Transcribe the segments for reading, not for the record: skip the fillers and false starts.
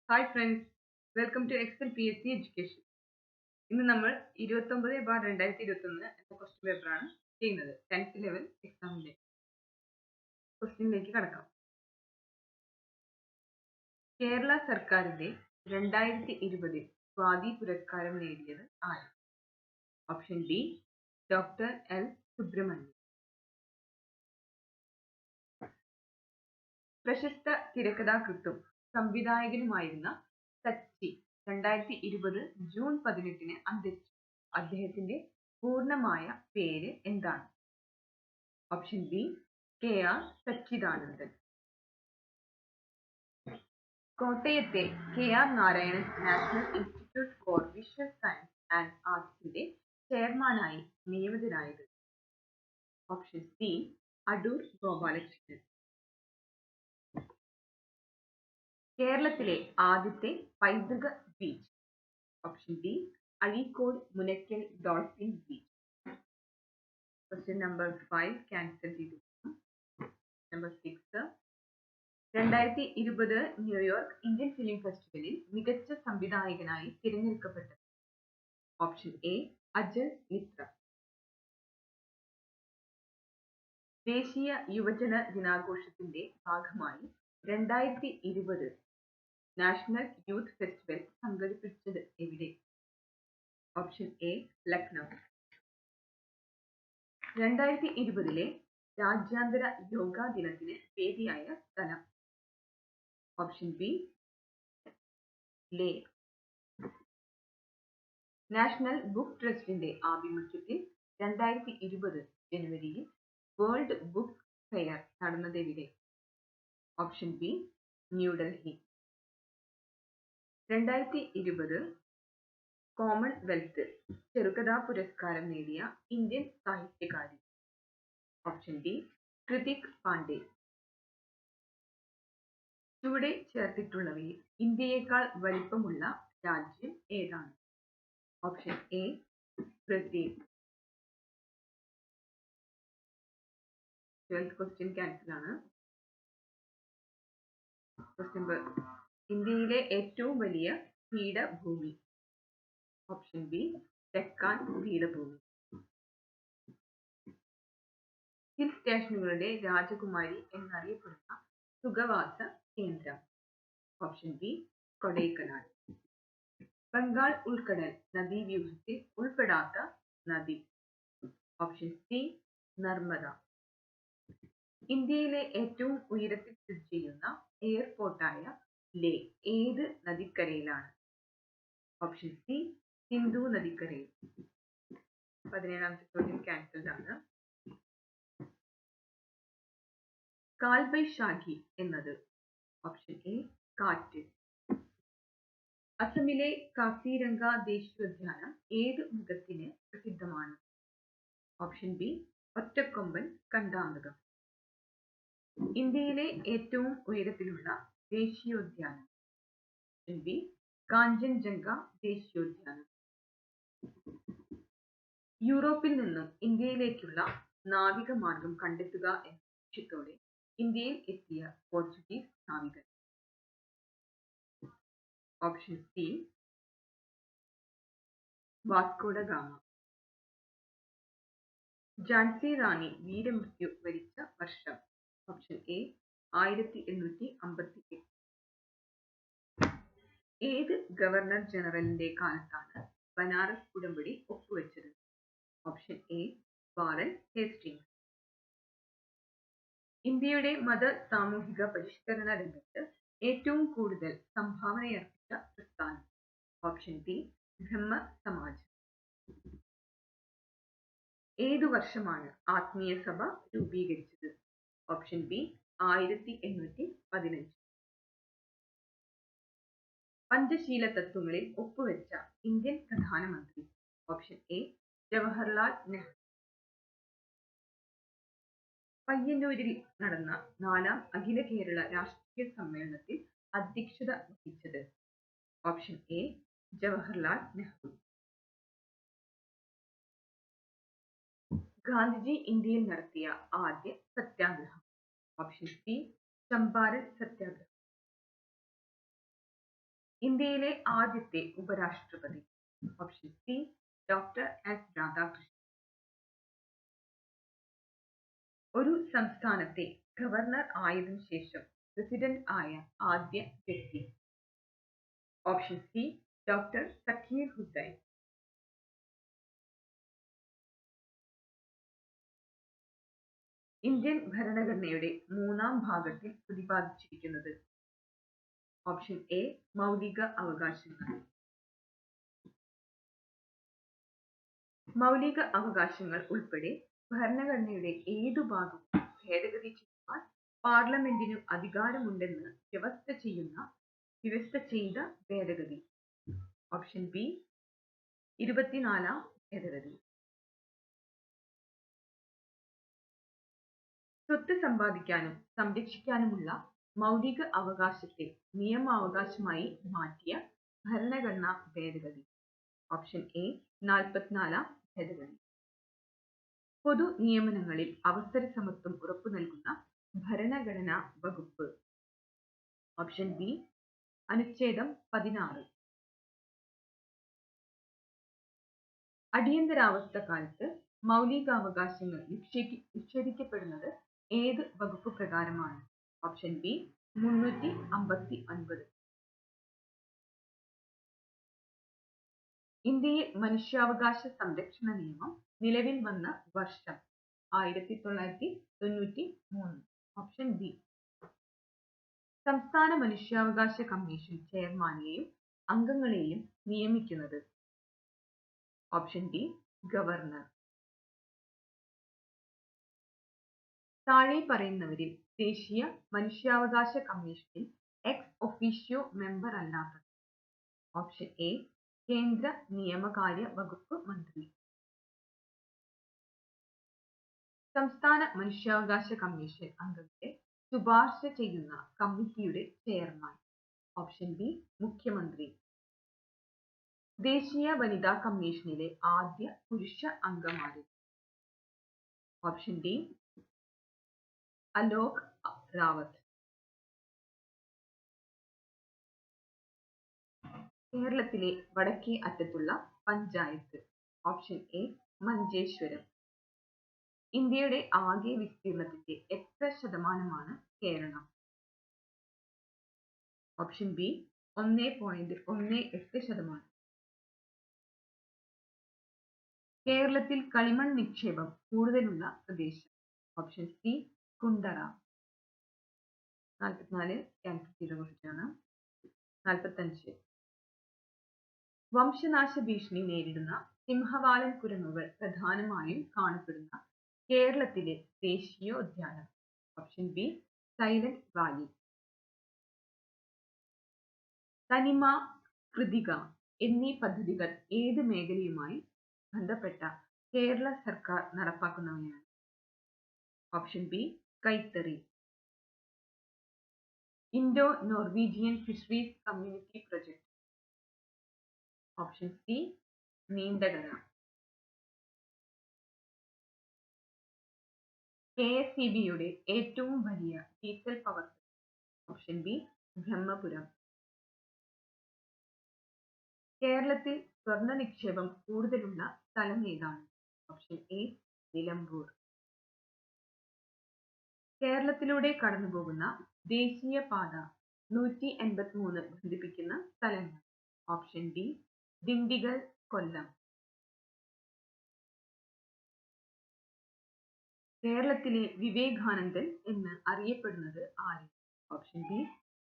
Hi friends, welcome to Excel P S C Education. ഇന്ന് നമ്മൾ 29/2021 എന്ന ക്വസ്റ്റ്യൻ പേപ്പറാണ് ചെയ്യുന്നത്. 10th ലെവൽ എക്സാമിന്റെ ക്വസ്റ്റ്യനിലേക്ക് കടക്കാം. കേരള സർക്കാരിന്റെ 2020 സ്വാതി പുരസ്കാരം നേടിയത് ആര്? Option D doctor L Subramaniam. പ്രശസ്ത തിരക്കഥാകൃത്തും സംവിധായകനുമായിരുന്ന സച്ചി 2020 ജൂൺ 18 അന്തരിച്ചു. അദ്ദേഹത്തിന്റെ പൂർണ്ണമായ പേര് എന്താണ്? Option B KR Sachidanandan. കോട്ടയത്തെ KR Narayanan national institute for visual science and ആർട്സിന്റെ ചെയർമാനായി നിയമിതനായത്? Option C Adoor Gopalakrishnan. കേരളത്തിലെ ആദ്യത്തെ പൈതൃക beach? Option D Azhikode Munakkal dolphin beach. Question number 5 cancel ചെയ്തു. നമ്പർ 6, 2020 ന്യൂയോർക്ക് ഇന്ത്യൻ ഫിലിം ഫെസ്റ്റിവലിൽ മികച്ച സംവിധായകനായി തിരഞ്ഞെടുക്കപ്പെട്ടത്? Option A Ajay Mitra. ദേശീയ യുവജന ദിനാഘോഷത്തിന്റെ ഭാഗമായി 2020 നാഷണൽ യൂത്ത് ഫെസ്റ്റിവൽ സംഘടിപ്പിച്ചത് എവിടെ? Option A Lucknow. 2020 രാജ്യാന്തര യോഗാ ദിനത്തിന് വേദിയായ സ്ഥലം? Option B Leh. National book ട്രസ്റ്റിന്റെ ആഭിമുഖ്യത്തിൽ 2020 ജനുവരിയിൽ വേൾഡ് ബുക്ക് ഫെയർ നടന്നതെവിടെ? Option B New Delhi. 2020 കോമൺവെൽത്ത് ചെറുകഥാ പുരസ്കാരം നേടിയ ഇന്ത്യൻ സാഹിത്യകാരി? Option D Kritik Pande. ചുവടെ ചേർത്തിട്ടുള്ളവയിൽ ഇന്ത്യയേക്കാൾ വലിപ്പമുള്ള രാജ്യം ഏതാണ്? Option A Brazil. 12th question cancel ആണ്. ഇന്ത്യയിലെ ഏറ്റവും വലിയ പീഠഭൂമി? ഓപ്ഷൻ ബി ഡെക്കാൻ പീഠഭൂമി. ഹിൽ സ്റ്റേഷനുകളുടെ രാജകുമാരി എന്നറിയപ്പെടുന്ന സുഖവാസ കേന്ദ്രം? Option B Kodaikanal. ബംഗാൾ ഉൾക്കടൽ നദീവ്യൂഹത്തിൽ ഉൾപ്പെടാത്ത നദി? Option C Narmada. ഇന്ത്യയിലെ ഏറ്റവും ഉയരത്തിൽ സ്ഥിതി ചെയ്യുന്ന എയർപോർട്ടായ ലേ ഏത് നദിക്കരയിലാണ്? ഓപ്ഷൻ സി സിന്ധു നദിക്കരയിൽ. 17ാമത്തെ ചോദ്യം ക്യാൻസൽഡ് ആണ്. കാൽബൈശാഖി എന്നത്? ഓപ്ഷൻ എ കാറ്റ്. അസമിലെ കാസിരംഗ ദേശീയോദ്യാനം ഏത് മൃഗത്തിന് പ്രസിദ്ധമാണ്? ഓപ്ഷൻ ബി ഒറ്റക്കൊമ്പൻ കണ്ടാമൃഗം. ഇന്ത്യയിലെ ഏറ്റവും ഉയരത്തിലുള്ള ദേശീയോദ്യാനം? ഓപ്ഷൻ ബി കാഞ്ചൻജംഗ ദേശീയോദ്യാനം. യൂറോപ്പിൽ നിന്നും ഇന്ത്യയിലേക്കുള്ള നാവിക മാർഗം കണ്ടെത്തുക എന്ന ലക്ഷ്യത്തോടെ ഇന്ത്യയിൽ എത്തിയ പോർച്ചുഗീസ് നാവികൻ? Option C Vasco da Gama. Jhansi Rani വീരമൃത്യു വരിച്ച വർഷം? Option A 1858. ഏത് ഗവർണർ ജനറലിന്റെ കാലത്താണ് ബനാറസ് ഉടമ്പടി ഒപ്പുവെച്ചത്? Option A Warren Hastings. ഇന്ത്യയുടെ മത സാമൂഹിക പരിഷ്കരണ രംഗത്ത് ഏറ്റവും കൂടുതൽ സംഭാവനയർപ്പിച്ച പ്രസ്ഥാനം? Option B Brahmo Samaj. ഏതു വർഷമാണ് ആത്മീയ സഭ രൂപീകരിച്ചത്? Option B 1815. പഞ്ചശീല തത്വങ്ങളിൽ ഒപ്പുവെച്ച ഇന്ത്യൻ പ്രധാനമന്ത്രി? Option A Jawaharlal Nehru. പയ്യന്നൂരിൽ നടന്ന 4ാം അഖില കേരള രാഷ്ട്രീയ സമ്മേളനത്തിൽ അധ്യക്ഷത വഹിച്ചത്? Option A Jawaharlal Nehru. ഗാന്ധിജി ഇന്ത്യയിൽ നടത്തിയ ആദ്യ സത്യാഗ്രഹം? ഓപ്ഷൻ സി ചമ്പാരൻ സത്യാഗ്രഹം. ഇന്ത്യയിലെ ആദ്യത്തെ ഉപരാഷ്ട്രപതി? Option C doctor S Radhakrishnan. ഒരു സംസ്ഥാനത്തെ ഗവർണർ ആയതിനു ശേഷം പ്രസിഡന്റ് ആയ ആദ്യ വ്യക്തി? Option C doctor Zakir Hussain. Indian ഭരണഘടനയുടെ 3-ാം ഭാഗത്തിൽ പ്രതിപാദിച്ചിരിക്കുന്നത്? ഓപ്ഷൻ എ മൗലിക അവകാശങ്ങൾ. മൗലിക അവകാശങ്ങൾ ഉൾപ്പെടെ ഭരണഘടനയുടെ ഏതു ഭാഗവും ഭേദഗതി ചെയ്യുവാൻ പാർലമെന്റിനു അധികാരമുണ്ടെന്ന് വ്യവസ്ഥ ചെയ്ത ഭേദഗതി? ഓപ്ഷൻ ബി 24-ാം ഭേദഗതി. സ്വത്ത് സമ്പാദിക്കാനും സംരക്ഷിക്കാനുമുള്ള മൗലിക അവകാശത്തെ നിയമാവകാശമായി മാറ്റിയ ഭരണഘടനാ ഭേദഗതി? ഓപ്ഷൻ എ 44-ാം ഭേദഗതി. പൊതു നിയമനങ്ങളിൽ അവസര സമത്വം ഉറപ്പു നൽകുന്ന ഭരണഘടനാ വകുപ്പ്? ഓപ്ഷൻ ബി അനുച്ഛേദം 16. അടിയന്തരാവസ്ഥ കാലത്ത് മൗലികാവകാശങ്ങൾ നിഷേധിക്കപ്പെടുന്നത് ഏത് വകുപ്പ് പ്രകാരമാണ്? Option B 359. ഇന്ത്യയിൽ മനുഷ്യാവകാശ സംരക്ഷണ നിയമം നിലവിൽ വന്ന വർഷം? 1993. Option B. സംസ്ഥാന മനുഷ്യാവകാശ കമ്മീഷൻ ചെയർമാനെയും അംഗങ്ങളെയും നിയമിക്കുന്നത്? Option D governor. താഴെ പറയുന്നവരിൽ ദേശീയ മനുഷ്യാവകാശ കമ്മീഷനിൽ എക്സ് ഒഫീഷ്യോ മെമ്പർ അല്ലാത്തത്? ഓപ്ഷൻ എ കേന്ദ്ര നിയമകാര്യ വകുപ്പ് മന്ത്രി. സംസ്ഥാന മനുഷ്യാവകാശ കമ്മീഷൻ അംഗങ്ങളെ ശുപാർശ ചെയ്യുന്ന കമ്മിറ്റിയുടെ ചെയർമാൻ? ഓപ്ഷൻ ബി മുഖ്യമന്ത്രി. ദേശീയ വനിതാ കമ്മീഷനിലെ ആദ്യ പുരുഷ അംഗമാര്? Option D Alok Rawat. കേരളത്തിലെ വടക്കേ അറ്റത്തുള്ള പഞ്ചായത്ത്? Option A Manjeshwaram. ഇന്ത്യയുടെ ആകെ വിസ്തീർണത്തിന്റെ എത്ര ശതമാനമാണ് കേരളം? Option B 1.18%. കേരളത്തിൽ കളിമൺ നിക്ഷേപം കൂടുതലുള്ള പ്രദേശം? Option C Kundara. 44 ക്യാൻസൽ ചെയ്ത ക്വസ്റ്റ്യനാണ്. 45 വംശനാശ ഭീഷണി നേരിടുന്ന സിംഹവാലൻ കുരങ്ങുകൾ പ്രധാനമായും കാണപ്പെടുന്ന കേരളത്തിലെ ദേശീയോദ്യാനം? Option B Silent Valley. Thanima, Krithika എന്നീ പദ്ധതികൾ ഏത് മേഖലയുമായി ബന്ധപ്പെട്ട കേരള സർക്കാർ നടപ്പാക്കുന്നവയാണ്? ഓപ്ഷൻ ബി കൈത്തറി. Indo Norwegian fisheries community project? Option C Neendakara. KSEBയുടെ ഏറ്റവും വലിയ diesel power? Option B Brahmapuram. കേരളത്തിൽ സ്വർണ്ണ നിക്ഷേപം കൂടുതലുള്ള സ്ഥലം ഏതാണ്? Option A Nilambur. കേരളത്തിലൂടെ കടന്നുപോകുന്ന ദേശീയപാത 183 ബന്ധിപ്പിക്കുന്ന സ്ഥലങ്ങൾ? ഓപ്ഷൻ ഡി ദിണ്ടിഗൽ, കൊല്ലം. കേരളത്തിലെ വിവേകാനന്ദൻ എന്ന് അറിയപ്പെടുന്നത് ആര്? ഓപ്ഷൻ ബി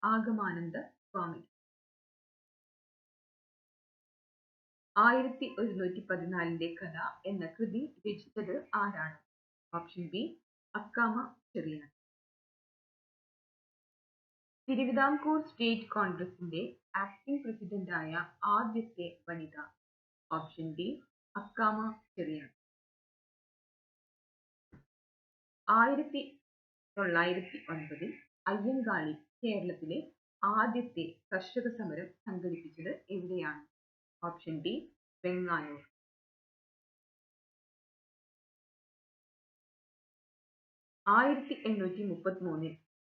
ആഗമാനന്ദ സ്വാമി. 1114 കഥ എന്ന കൃതി രചിച്ചത് ആരാണ്? Option B Akkamma Cherian. Thiruvithamkoor state കോൺഗ്രസിന്റെ ആക്ടിംഗ് പ്രസിഡന്റായ ആദ്യത്തെ വനിത? Option D Akkamma Cherian. 1909 അയ്യങ്കാളി കേരളത്തിലെ ആദ്യത്തെ കർഷക സമരം സംഘടിപ്പിച്ചത് എവിടെയാണ്? Option D Venganoor. ൽ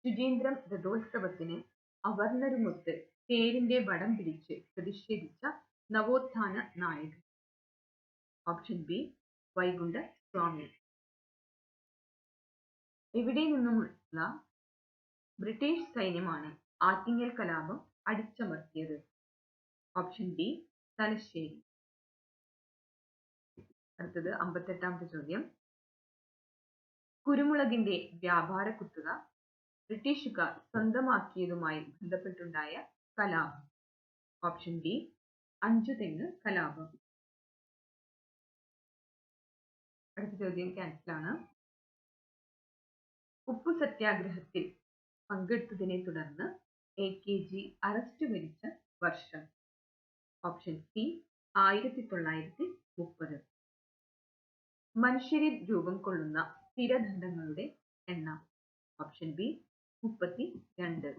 ശുചീന്ദ്രം രഥോത്സവത്തിന് അവർണരുമൊത്ത് പേരിന്റെ വടം പിടിച്ച് പ്രതിഷേധിച്ച നവോത്ഥാന നായകൻ? ഓപ്ഷൻ ബി വൈകുണ്ഠ സ്വാമി. എവിടെ നിന്നുമുള്ള ബ്രിട്ടീഷ് സൈന്യമാണ് ആറ്റിങ്ങൽ കലാപം അടിച്ചമർത്തിയത്? Option B Thalassery. അടുത്തത് 58ാമത്തെ ചോദ്യം. കുരുമുളകിന്റെ വ്യാപാര കുത്തക ബ്രിട്ടീഷുകാർ സ്വന്തമാക്കിയതുമായി ബന്ധപ്പെട്ടുണ്ടായ കലാപം? ഓപ്ഷൻ ബി അഞ്ചുതെങ്ങ് കലാപം. അടുത്ത ചോദ്യം ക്യാൻസൽ ആണ്. ഉപ്പു സത്യാഗ്രഹത്തിൽ പങ്കെടുത്തതിനെ തുടർന്ന് AKG അറസ്റ്റ് വരിച്ച വർഷം? Option C 1930. മനുഷ്യരിൽ രൂപം കൊള്ളുന്ന സ്ഥിരദണ്ഡങ്ങളുടെ എണ്ണം? Option B 32.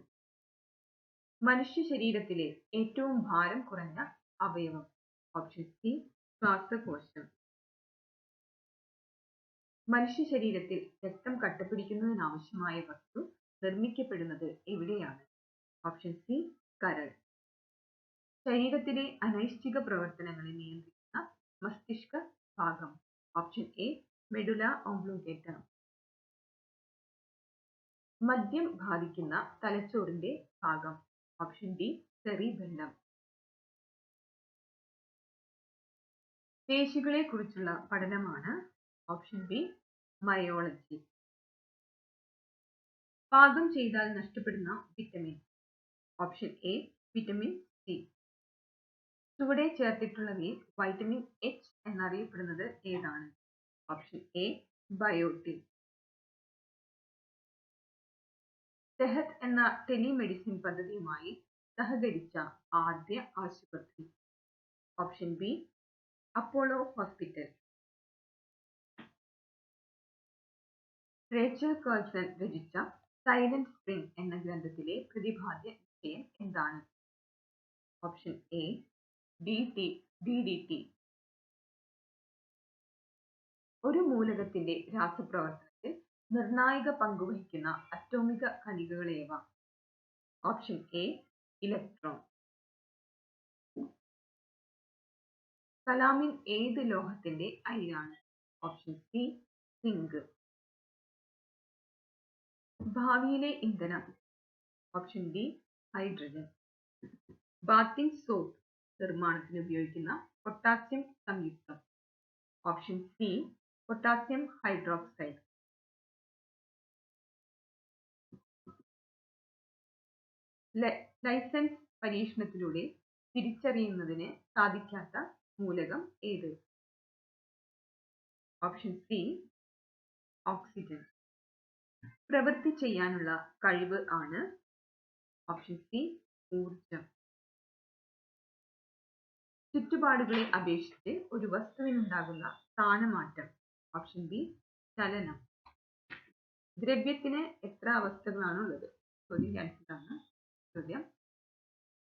മനുഷ്യ ശരീരത്തിലെ ഏറ്റവും ഭാരം കുറഞ്ഞ അവയവം? ഓപ്ഷൻ സി ശ്വാസകോശം. മനുഷ്യ ശരീരത്തിൽ രക്തം കട്ടപിടിക്കുന്നതിനാവശ്യമായ വസ്തു നിർമ്മിക്കപ്പെടുന്നത് എവിടെയാണ്? ഓപ്ഷൻ സി കരൾ. ശരീരത്തിലെ അനൈച്ഛിക പ്രവർത്തനങ്ങളെ നിയന്ത്രിക്കുന്ന മസ്തിഷ്ക ഭാഗം? Option A medulla oblongata. മദ്യം ബാധിക്കുന്ന തലച്ചോറിന്റെ ഭാഗം? Option D cerebellum. പേശികളെ കുറിച്ചുള്ള പഠനമാണ്? Option B myology. പാകം ചെയ്താൽ നഷ്ടപ്പെടുന്ന vitamin? Option A vitamin C. ചുവടെ ചേർത്തിട്ടുള്ളവയിൽ വൈറ്റമിൻ എച്ച് എന്നറിയപ്പെടുന്നത് ഏതാണ്? Option A biotin. സെഹത് എന്ന ടെലിമെഡിസിൻ പദ്ധതിയുമായി സഹകരിച്ച ആദ്യ ആശുപത്രി? Option B Apollo hospital. Rachel Carson രചിച്ച സൈലന്റ് സ്പ്രിംഗ് എന്ന ഗ്രന്ഥത്തിലെ പ്രതിപാദ്യ വിഷയം എന്താണ്? Option A DDT. ഒരു മൂലകത്തിന്റെ രാസപ്രവർത്തനത്തിൽ നിർണായക പങ്കുവഹിക്കുന്ന അറ്റോമിക കണികകളേവ? Option A electron. കലാമിൻ ഏത് ലോഹത്തിന്റെ അയിരാണ്? Option C zinc. ഭാവിയിലെ ഇന്ധനം? Option D hydrogen. Bathing soap നിർമ്മാണത്തിന് ഉപയോഗിക്കുന്ന പൊട്ടാസ്യം സംയുക്തം? Option C potassium hydroxide. Licence പരീക്ഷണത്തിലൂടെ തിരിച്ചറിയുന്നതിന് സാധിക്കാത്ത മൂലകം ഏത്? Option C oxygen. പ്രവൃത്തി ചെയ്യാനുള്ള കഴിവ് ആണ്? ഓപ്ഷൻ സി ഊർജം. ചുറ്റുപാടുകളെ അപേക്ഷിച്ച് ഒരു വസ്തുവിനുണ്ടാകുന്ന സ്ഥാനമാറ്റം? ഓപ്ഷൻ ബി ചലനം. ദ്രവ്യത്തിന് എത്ര അവസ്ഥകളാണുള്ളത്? ചോദ്യം ക്യാൻസൽ ആണ്. ചോദ്യം: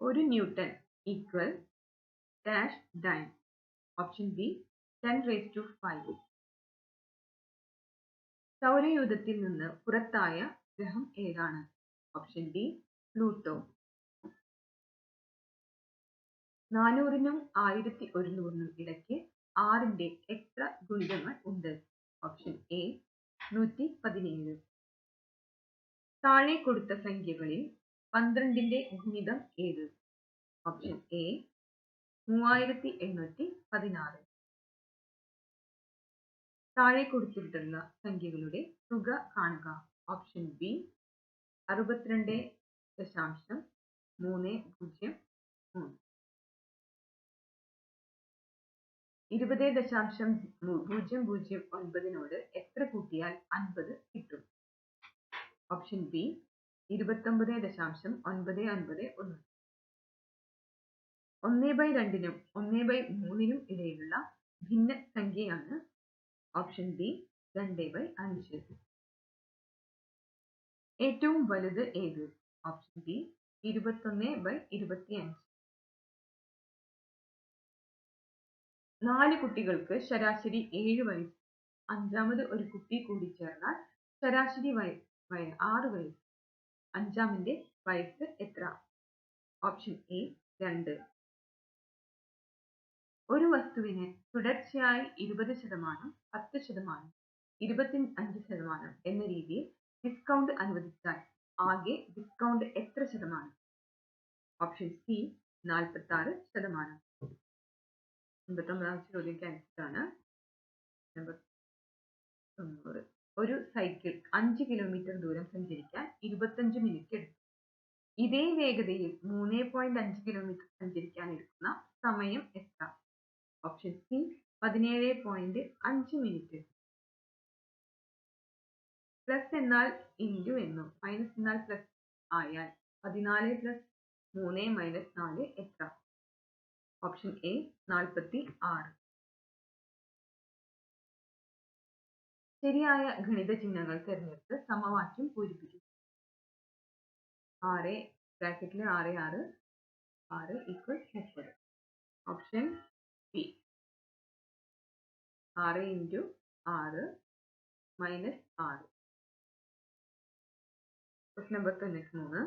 ഒരു newton equal dash dyne? Option B 10⁵. സൗരയൂഥത്തിൽ നിന്ന് പുറത്തായ ഗ്രഹം ഏതാണ്? Option D Pluto. 400-നും 1100-നും ഇടയ്ക്ക് 6ന്റെ എത്ര ഗുണിതങ്ങൾ ഉണ്ട്? Option A 117. താഴെ കൊടുത്ത സംഖ്യകളിൽ 12ന്റെ ഗുണിതം ഏത്? Option A 3816. താഴെ കൊടുത്തിട്ടുള്ള സംഖ്യകളുടെ തുക കാണുക. Option B 62.303. 20.009 എത്ര കൂട്ടിയാൽ 50 കിട്ടും? Option B 29.991. 1/2-നും 1/3-നും ഇടയിലുള്ള ഭിന്നസംഖ്യയാണ്? Option B 2/5. ഏറ്റവും വലുത് ഏത്? Option B 21/25. 4 കുട്ടികൾക്ക് ശരാശരി 7 വയസ്സ്. അഞ്ചാമത് ഒരു കുട്ടി കൂടി ചേർന്നാൽ ശരാശരി 6 വയസ്സ്. അഞ്ചാമന്റെ വയസ്സ് എത്ര? Option A 2. ഒരു വസ്തുവിന് തുടർച്ചയായി 20%, 10%, 25% എന്ന രീതിയിൽ ഡിസ്കൗണ്ട് അനുവദിച്ചാൽ ആകെ ഡിസ്കൗണ്ട് എത്ര ശതമാനം? Option C 46%. 89ാമത്തെ ചോദ്യം ക്യാൻസർ ആണ്. നമ്പർ 90. ഒരു സൈക്കിൾ 5 കിലോമീറ്റർ ദൂരം സഞ്ചരിക്കാൻ 25 മിനിറ്റ് എടുത്തു. ഇതേ വേഗതയിൽ 3.5 കിലോമീറ്റർ സഞ്ചരിക്കാൻ എടുക്കുന്ന സമയം എത്ര? Option C 17.5 minute. പ്ലസ് എന്നാൽ ഇൻറ്റു എന്നും മൈനസ് എന്നാൽ പ്ലസ് ആയാൽ 14 പ്ലസ് 3 മൈനസ് 4 എത്ര? Option A 46. ശരിയായ ഗണിത ചിഹ്നങ്ങൾ തിരഞ്ഞെടുത്ത് സമവാക്യം പൂരിപ്പിക്കും. 6 ബ്രാക്കറ്റിൽ 6 6 6 equal 30. Option B 6 into 6 minus 6. Question number 93.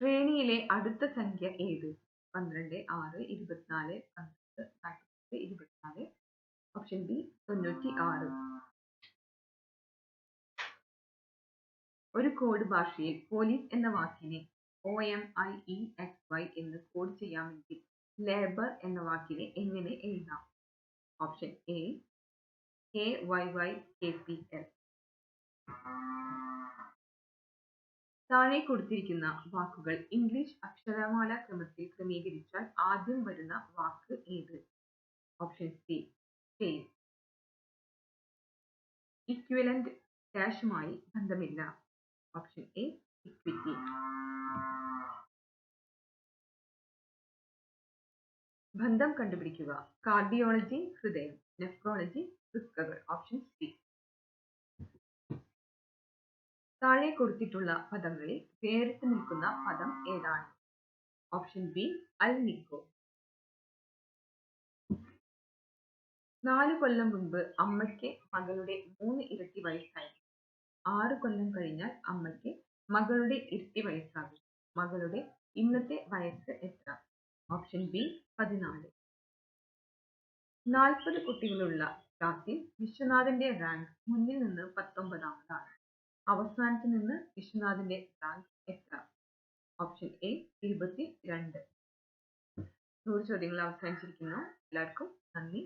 ശ്രേണിയിലെ അടുത്ത സംഖ്യ ഏത്? 12, 6, 24, 12, 40, 24. Option B 96. ഒരു കോഡ് ഭാഷയിൽ പോലീസ് എന്ന വാക്കിനെ OMIEXY എന്ന് കോഡ് ചെയ്യാമെങ്കിൽ ലേബർ എന്ന വാക്കിനെ എങ്ങനെ എഴുതാം? Option A KYYKPL. താഴെ കൊടുത്തിരിക്കുന്ന വാക്കുകൾ ഇംഗ്ലീഷ് അക്ഷരമാല ക്രമത്തിൽ ക്രമീകരിച്ചാൽ ആദ്യം വരുന്ന വാക്ക് ഏത്? Option C chain. ഇക്വിവലന്റ് ക്യാഷുമായി ബന്ധമില്ല. Option A equity. ബന്ധം കണ്ടുപിടിക്കുക. കാർഡിയോളജി ഹൃദയം, നെഫ്രോളജി വൃക്കകൾ. Option C. താഴെ കൊടുത്തിട്ടുള്ള പദങ്ങളിൽ വേറിട്ട് നിൽക്കുന്ന പദം ഏതാണ്? Option B alnico. 4 കൊല്ലം മുൻപ് അമ്മയ്ക്ക് മകളുടെ 3 ഇരട്ടി വയസ്സായി. 6 കൊല്ലം കഴിഞ്ഞാൽ അമ്മയ്ക്ക് മകളുടെ ഇരട്ടി വയസ്സാകും. മകളുടെ ഇന്നത്തെ വയസ്സ് എത്ര? Option B 14. 40 കുട്ടികളുള്ള ക്ലാസ്സിൽ വിശ്വനാഥന്റെ റാങ്ക് മുന്നിൽ നിന്ന് 19ാമതാണ്. അവസാനത്ത് നിന്ന് വിശ്വനാഥന്റെ റാങ്ക് എത്ര? Option A 22. 100 ചോദ്യങ്ങൾ അവസാനിച്ചിരിക്കുന്നു. എല്ലാവർക്കും നന്ദി.